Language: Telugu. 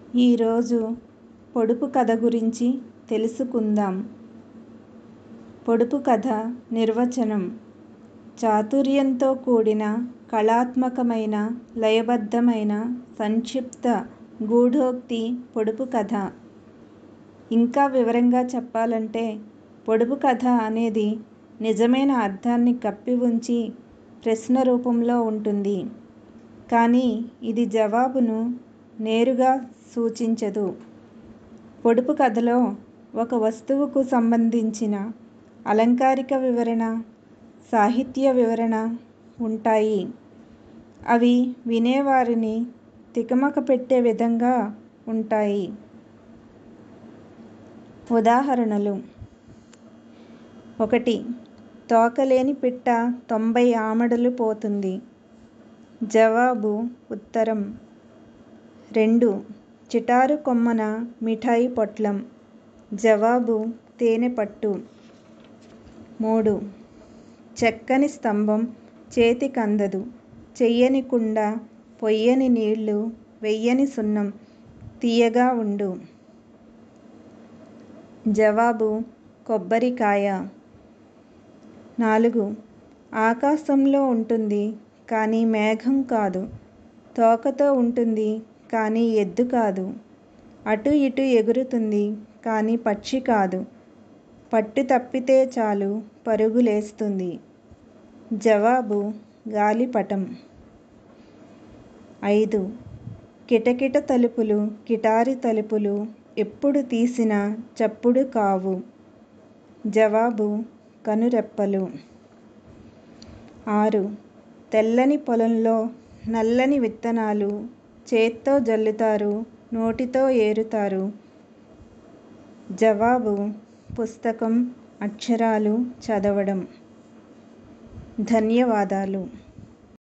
ఈరోజు పొడుపు కథ గురించి తెలుసుకుందాం. పొడుపు కథ నిర్వచనం: చాతుర్యంతో కూడిన, కళాత్మకమైన, లయబద్ధమైన, సంక్షిప్త గూఢోక్తి పొడుపు కథ. ఇంకా వివరంగా చెప్పాలంటే, పొడుపు కథ అనేది నిజమైన అర్థాన్ని కప్పి ఉంచి ప్రశ్న రూపంలో ఉంటుంది. కానీ ఇది జవాబును నేరుగా సూచించదు. పొడుపు కథలో ఒక వస్తువుకు సంబంధించిన అలంకారిక వివరణ, సాహిత్య వివరణ ఉంటాయి. అవి వినేవారిని తికమక పెట్టే విధంగా ఉంటాయి. ఉదాహరణలు: 1. తోకలేని పిట్ట 90 ఆమడలు పోతుంది. జవాబు: ఉత్తరం. 2. చిటారు కొమ్మన మిఠాయి పొట్లం. జవాబు: తేనె పట్టు. 3. చెక్కని స్తంభం చేతికందదు. చెయ్యని కుండ, పొయ్యని నీళ్లు, వెయ్యని సున్నం, తియ్యగా ఉండు. జవాబు: కొబ్బరికాయ. 4. ఆకాశంలో ఉంటుంది కానీ మేఘం కాదు. తోకతో ఉంటుంది కానీ ఎద్దు కాదు. అటు ఇటు ఎగురుతుంది కానీ పక్షి కాదు. పట్టు తప్పితే చాలు పరుగులేస్తుంది. జవాబు: గాలిపటం. 5. కిటకిట తలుపులు కిటారి తలుపులు ఎప్పుడు తీసినా చప్పుడు కావు. జవాబు: కనురెప్పలు. 6. తెల్లని పొలంలో నల్లని విత్తనాలు చేత్తో జల్లుతారు, నోటితో ఏరుతారు. జవాబు: పుస్తకం, అక్షరాలు చదవడం. ధన్యవాదాలు.